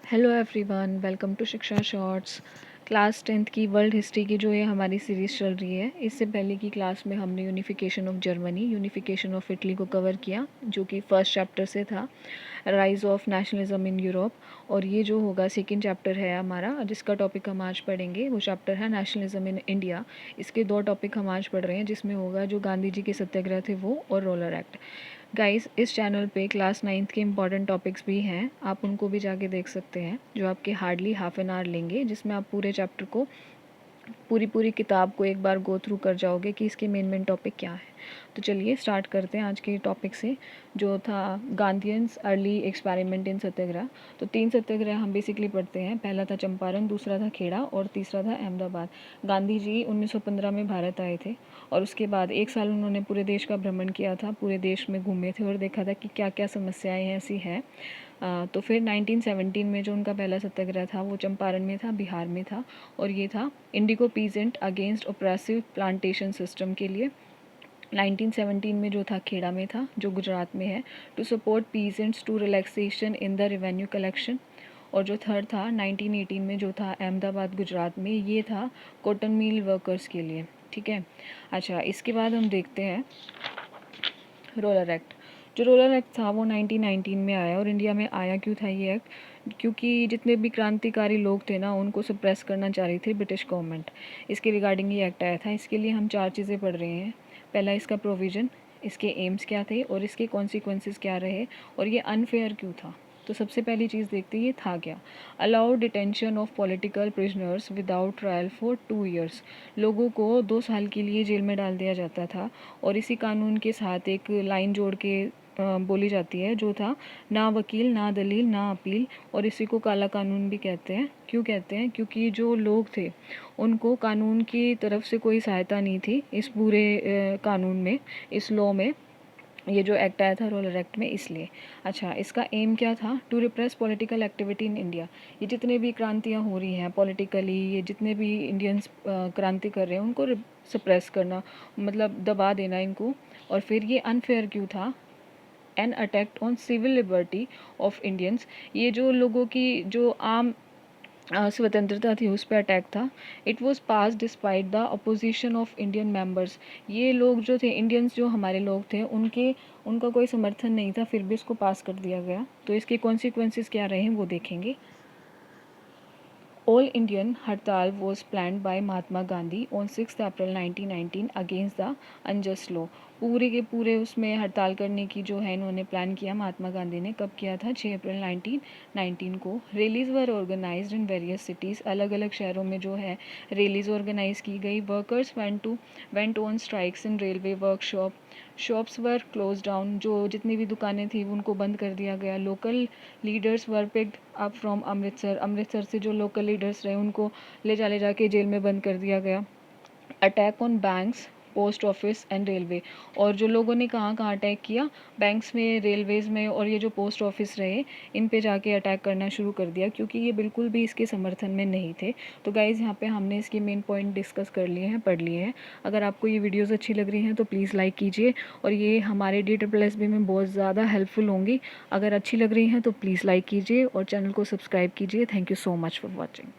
Hello everyone, welcome to शिक्षा shorts. Class 10th की world history की जो ये हमारी सीरीज़ चल रही है, इससे पहले की क्लास में हमने unification of Germany, unification of Italy को कवर किया, जो कि फर्स्ट चैप्टर से था, rise of nationalism in Europe. और ये जो होगा सेकंड चैप्टर है हमारा, जिसका टॉपिक हम आज पढ़ेंगे, वो चैप्टर है नेशनलिज्म इन इंडिया। इसके दो टॉपिक हम आज पढ़ रहे हैं, जिसमें होगा जो गांधी जी के सत्याग्रह थे वो, और रोलर एक्ट। गाइस, इस चैनल पे क्लास 9th के इंपॉर्टेंट टॉपिक्स भी हैं, आप उनको भी जाके देख सकते हैं, जो आपके हार्डली हाफ एन आवर लेंगे, जिसमें आप पूरे चैप्टर को, पूरी किताब को एक बार गो थ्रू कर जाओगे कि इसके मेन टॉपिक क्या है। तो चलिए स्टार्ट करते हैं आज के टॉपिक से, जो था गांधीयंस अर्ली एक्सपेरिमेंट इन सत्याग्रह। तो 3 सत्याग्रह हम बेसिकली पढ़ते हैं। पहला था चंपारण, दूसरा था खेड़ा और तीसरा था अहमदाबाद। गांधी जी 1915 में भारत आए थे और उसके बाद 1 साल उन्होंने पूरे देश का भ्रमण किया था, पूरे देश में घूमे थे और देखा था कि क्या क्या समस्याएं ऐसी हैं। तो फिर 1917 में जो उनका पहला सत्याग्रह था वो चंपारण में था, बिहार में था, और ये था Indigo peasant against oppressive plantation system के लिए। 1917 में जो था खेड़ा में था, जो गुजरात में है, to support peasants to relaxation in the revenue collection. और जो थर्ड था 1918 में जो था अहमदाबाद गुजरात में, ये था कॉटन मिल वर्कर्स के लिए। ठीक है। अच्छा, इसके बाद हम देखते हैं रोलर एक्ट। जो रोलर एक्ट था वो 1919 में आया। और इंडिया में आया क्यों था ये एक्ट? क्योंकि जितने भी क्रांतिकारी लोग थे ना, उनको सप्रेस करना चाह रही थी ब्रिटिश गवर्नमेंट। इसके रिगार्डिंग ये एक्ट आया था। इसके लिए हम 4 चीज़ें पढ़ रहे हैं। पहला, इसका प्रोविज़न, इसके एम्स क्या थे और इसके कॉन्सिक्वेंसेस क्या रहे, और ये अनफेयर क्यों था। तो सबसे पहली चीज़ देखते हैं ये था क्या। Allow detention of political prisoners without trial for 2 years. लोगों को 2 साल के लिए जेल में डाल दिया जाता था। और इसी कानून के साथ एक लाइन जोड़ के बोली जाती है, जो था ना वकील, ना दलील, ना अपील। और इसी को काला कानून भी कहते हैं। क्यों कहते हैं? क्योंकि जो लोग थे उनको कानून की तरफ से कोई सहायता नहीं थी इस पूरे कानून में, इस लॉ में। ये जो एक्ट आया था रोलर एक्ट में, इसलिए। अच्छा, इसका एम क्या था? To repress political activity in India. ये जितने भी क्रांतियाँ हो रही हैं पॉलिटिकली, ये जितने भी इंडियंस क्रांति कर रहे हैं, उनको सप्रेस करना, मतलब दबा देना इनको। और फिर ये अनफेयर क्यों था? An attack on civil liberty of Indians. ये जो लोगों की जो आम स्वतंत्रता थी, उस पर अटैक था। It was pass despite the opposition of Indian members. ये लोग जो थे, इंडियंस जो हमारे लोग थे, उनका कोई समर्थन नहीं था, फिर भी इसको पास कर दिया गया। तो इसके कॉन्सिक्वेंसेस क्या रहे हैं वो देखेंगे। All Indian hartal was planned by Mahatma Gandhi on 6 April 1919 against the unjust law. पूरे के पूरे उसमें हड़ताल करने की जो है इन्होंने प्लान किया, महात्मा गांधी ने। कब किया था? 6 अप्रैल 1919 को। Rallies were organised in various cities. अलग अलग शहरों में जो है रैलीज ऑर्गेनाइज की गई। Workers went on strikes in railway workshop. Shops were close down. जो जितनी भी दुकानें थी उनको बंद कर दिया गया। Local leaders were picked up from Amritsar. Amritsar से जो लोकल लीडर्स रहे उनको ले जाके जेल में बंद कर दिया गया। Attack on banks, post office and railway. और जो लोगों ने कहाँ कहाँ अटैक किया? बैंक्स में, रेलवेज़ में, और ये जो पोस्ट ऑफिस रहे, इन पे जाके अटैक करना शुरू कर दिया, क्योंकि ये बिल्कुल भी इसके समर्थन में नहीं थे। तो गाइज़, यहाँ पे हमने इसके मेन पॉइंट डिस्कस कर लिए हैं, पढ़ लिए हैं। अगर आपको ये वीडियोज़ अच्छी लग रही हैं तो प्लीज़ लाइक कीजिए, और ये हमारे DSSB में बहुत ज़्यादा हेल्पफुल होंगी। अगर अच्छी लग रही हैं तो प्लीज़ लाइक कीजिए और चैनल को सब्सक्राइब कीजिए। Thank you so much for watching.